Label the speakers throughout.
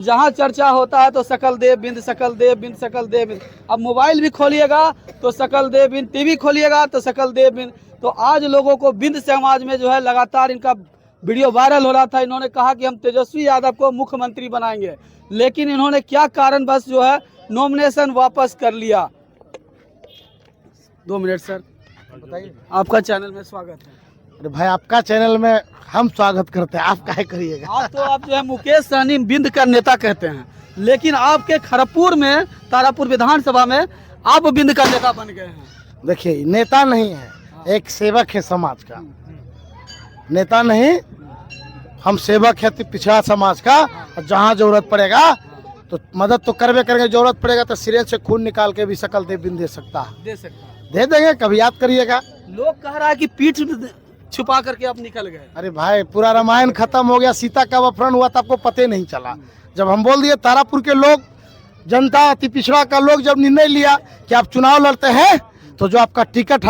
Speaker 1: जहाँ चर्चा होता है तो सकल देव बिंद, सकल देव बिंद, सकल देव बिंद। अब मोबाइल भी खोलिएगा तो सकल देव बिंद, टीवी खोलिएगा तो सकल देव बिंद। तो आज लोगों को बिंद समाज में जो है लगातार इनका वीडियो वायरल हो रहा था। इन्होंने कहा कि हम तेजस्वी यादव को मुख्यमंत्री बनाएंगे, लेकिन इन्होंने क्या कारण बस जो है नॉमिनेशन वापस कर लिया। 2 मिनट सर,
Speaker 2: बताइए।
Speaker 1: आपका चैनल में स्वागत है।
Speaker 2: अरे भाई, आपका चैनल में हम स्वागत करते हैं, आप काहे करिएगा।
Speaker 1: आप जो है मुकेश सहनी बिंद का नेता कहते हैं, लेकिन आपके खड़गपुर में तारापुर विधानसभा में आप बिंद का नेता बन गए हैं।
Speaker 2: देखिए, नेता नहीं है, एक सेवक है समाज का। नेता नहीं, हम सेवक है पिछड़ा समाज का। जहाँ जरूरत पड़ेगा तो मदद तो करवे करेंगे, जरूरत पड़ेगा तो सिरे से खून निकाल के भी सकल देव बिंद दे सकता है, दे देंगे। कभी याद करिएगा।
Speaker 1: लोग कह रहा है कि पीठ छुपा करके आप निकल गए।
Speaker 2: अरे भाई, पूरा रामायण खत्म हो गया, सीता का अपहरण हुआ था, आपको पता ही नहीं चला। जब हम बोल दिए, तारापुर के लोग, जनता, अति पिछड़ा का लोग जब निर्णय लिया कि आप चुनाव लड़ते हैं, तो जो आपका टिकट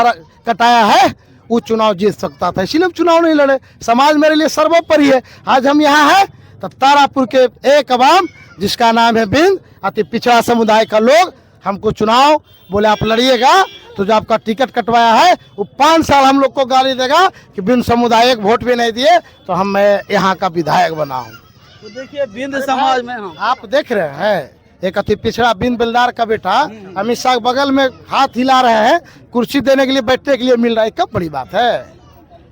Speaker 2: कटाया है वो चुनाव जीत सकता था, इसीलिए हम चुनाव नहीं लड़े। समाज मेरे लिए सर्वोपरि है। आज हम यहाँ हैं तो तारापुर के एक अवाम जिसका नाम है बिंद, अति पिछड़ा समुदाय का लोग हमको चुनाव बोले आप लड़िएगा, तो जो आपका टिकट कटवाया है वो 5 साल हम लोग को गाली देगा कि बिंद समुदाय एक वोट भी नहीं दिए तो हम मैं यहाँ का विधायक बना हूँ।
Speaker 1: तो देखिए, बिंद समाज में
Speaker 2: आप देख रहे हैं, एक अति पिछड़ा बिंद बिल्दार का बेटा अमित शाह बगल में हाथ हिला रहे हैं, कुर्सी देने के लिए, बैठने के लिए मिल रहा है। कब बड़ी बात है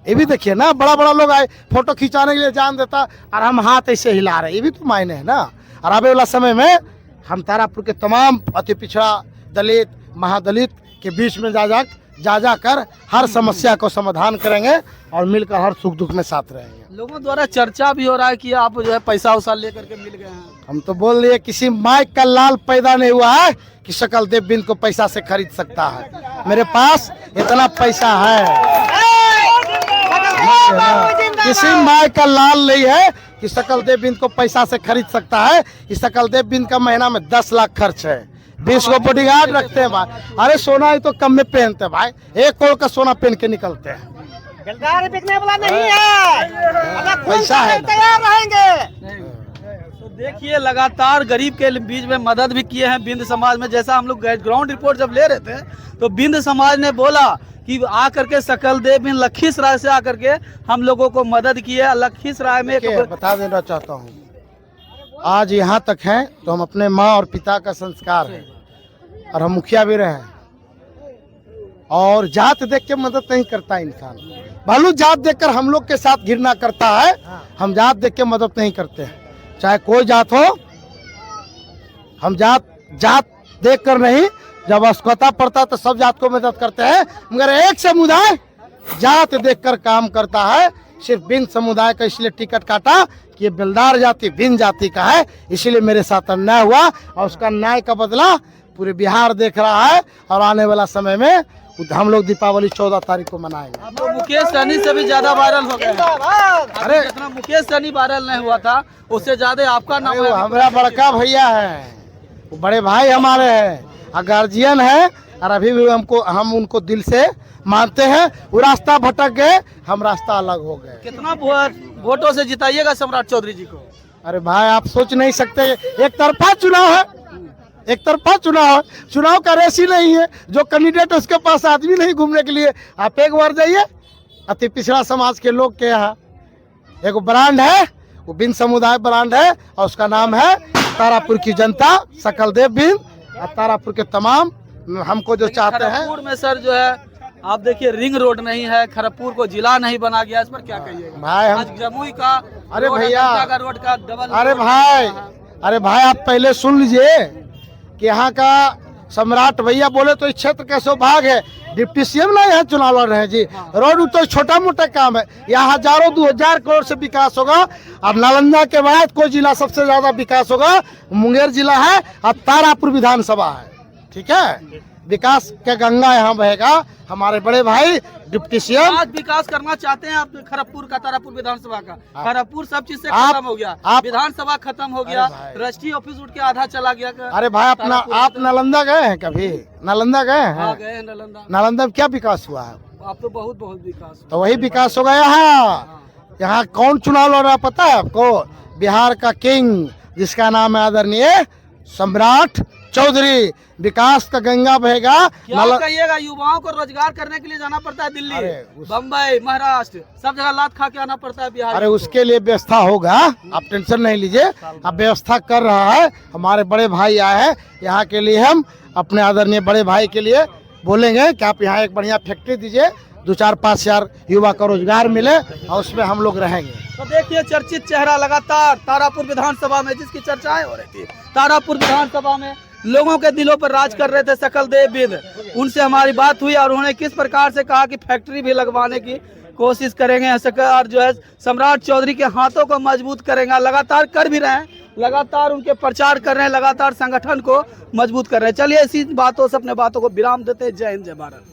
Speaker 2: ये भी देखिए ना। बड़ा बड़ा लोग आए फोटो खिंचाने के लिए जान देता, और हम हाथ ऐसे हिला रहे हैं, ये भी तो मायने है ना। और आने वाला समय में हम तारापुर के तमाम अति पिछड़ा, दलित, महादलित के बीच में जा कर हर समस्या को समाधान करेंगे और मिलकर हर सुख दुख में साथ रहेंगे।
Speaker 1: लोगों द्वारा चर्चा भी हो रहा है कि आप जो है पैसा वैसा लेकर के मिल गए हैं।
Speaker 2: हम तो बोल रहे, किसी माइक का लाल पैदा नहीं हुआ है कि सकल देव बिंद को पैसा से खरीद सकता है। मेरे पास इतना पैसा है, किसी माइक का लाल नहीं है कि सकल देव बिंद को पैसा से खरीद सकता है। इस सकल देव बिंद का महीना में 10 लाख खर्च है, 20 को बॉडीगार्ड रखते हैं भाई। अरे सोना ही तो कम में पहनते हैं भाई, 1 करोड़ का सोना पहन के निकलते हैं।
Speaker 3: बिकने वाला नहीं है,
Speaker 2: पैसा है,
Speaker 3: तैयार रहेंगे।
Speaker 1: तो देखिए, लगातार गरीब के बीच में मदद भी किए हैं बिंद समाज में। जैसा हम लोग ग्राउंड रिपोर्ट जब ले रहे थे तो बिंद समाज ने बोला कि आकर के सकल देव बिंद लखीसराय से आकर के हम लोगों को मदद की है। लखीसराय में
Speaker 2: बता देना चाहता हूँ, आज यहाँ तक हैं तो हम अपने माँ और पिता का संस्कार है, और हम मुखिया भी रहे हैं। और जात देख के मदद नहीं करता इंसान, भालू जात देखकर हम लोग के साथ घृणा करता है। हम जात देख के मदद नहीं करते हैं, चाहे कोई जात हो। हम जात देख कर नहीं, जब आवश्यकता पड़ता है तो सब जात को मदद करते हैं, मगर एक समुदाय जात देखकर काम करता है। सिर्फ बिंद समुदाय का इसलिए टिकट काटा कि ये बिल्दार जाति बिंद जाति का है, इसीलिए मेरे साथ अन्याय हुआ, और उसका न्याय का बदला पूरे बिहार देख रहा है। और आने वाला समय में हम लोग दीपावली 14 तारीख को मनाएंगे।
Speaker 1: अब तो मुकेश सहनी से भी ज्यादा वायरल हो गया।
Speaker 2: अरे
Speaker 1: जितना मुकेश सहनी वायरल नहीं हुआ था, उससे ज्यादा आपका नाम है।
Speaker 2: हमारा बड़का भैया है, वो बड़े भाई हमारे हैं, गार्जियन है, और अभी भी हम उनको दिल से मानते हैं। वो रास्ता भटक गए, हम रास्ता अलग हो गए।
Speaker 1: कितना वोटों से जिताइएगा सम्राट चौधरी जी को?
Speaker 2: अरे भाई, आप सोच नहीं सकते, एक तरफा चुनाव है, एक तरफा चुनाव है। चुनाव का रेस ही नहीं है, जो कैंडिडेट उसके पास आदमी नहीं घूमने के लिए। आप एक बार जाइए अति पिछड़ा समाज के लोग के यहाँ, एक ब्रांड है, वो बिंद समुदाय ब्रांड है, और उसका नाम है तारापुर की जनता, सकल देव बिंद, और तारापुर के तमाम हमको जो चाहते हैं।
Speaker 1: खड़गपुर में सर जो है आप देखिए, रिंग रोड नहीं है, खड़गपुर को जिला नहीं बना गया, इस पर क्या कहिएगा
Speaker 2: भाई? हम
Speaker 1: जमुई का,
Speaker 2: अरे भैया,
Speaker 1: रोड का डबल।
Speaker 2: अरे भाई, आप पहले सुन लीजिए कि यहाँ का सम्राट भैया बोले तो इस क्षेत्र का सौभाग्य है। डिप्टी सीएम नहीं है, चुनाव लड़ रहे हैं जी। रोड तो छोटा मोटा काम है, यहाँ हजारों 2000 करोड़ से विकास होगा। अब नालंदा के बाद कोई जिला सबसे ज्यादा विकास होगा, मुंगेर जिला है, और तारापुर विधानसभा है। ठीक है, विकास का गंगा यहाँ बहेगा। हमारे बड़े भाई डिप्टी सीएम
Speaker 1: आज विकास करना चाहते हैं आप खड़गपुर का, तारापुर विधानसभा का। खड़गपुर सब चीज से खत्म हो गया, विधानसभा खत्म हो गया, रजिस्ट्री ऑफिस उठ के आधा चला गया।
Speaker 2: अरे भाई, आप नालंदा गए हैं कभी? नालंदा गए हैं?
Speaker 1: गए नालंदा।
Speaker 2: नालंदा में क्या विकास हुआ है?
Speaker 1: आप तो बहुत विकास।
Speaker 2: तो वही विकास होगा यहाँ। यहाँ कौन चुनाव लड़ रहा है पता है आपको? बिहार का किंग जिसका नाम है आदरणीय सम्राट चौधरी। विकास का गंगा बहेगा।
Speaker 1: क्या कहिएगा, युवाओं को रोजगार करने के लिए जाना पड़ता है दिल्ली, बम्बई, महाराष्ट्र, सब जगह लात खा के आना पड़ता है बिहार।
Speaker 2: अरे उसके लिए व्यवस्था होगा, आप टेंशन नहीं लीजिए, अब व्यवस्था कर रहा है। हमारे बड़े भाई आए हैं यहाँ के लिए, हम अपने आदरणीय बड़े भाई के लिए बोलेंगे कि आप यहाँ एक बढ़िया फैक्ट्री दीजिए, 2-4-5 हजार युवा को रोजगार मिले और उसमें हम लोग रहेंगे।
Speaker 1: तो देखिए चर्चित चेहरा लगातार तारापुर विधानसभा में जिसकी चर्चाएं हो रही थी, तारापुर विधानसभा में लोगों के दिलों पर राज कर रहे थे सकलदेव बिंद। उनसे हमारी बात हुई और उन्होंने किस प्रकार से कहा कि फैक्ट्री भी लगवाने की कोशिश करेंगे और जो है सम्राट चौधरी के हाथों को मजबूत करेंगे। लगातार कर भी रहे हैं, लगातार उनके प्रचार कर रहे हैं, लगातार संगठन को मजबूत कर रहे हैं। चलिए इसी बातों से अपने बातों को विराम देते हैं। जय हिंद, जय भारत।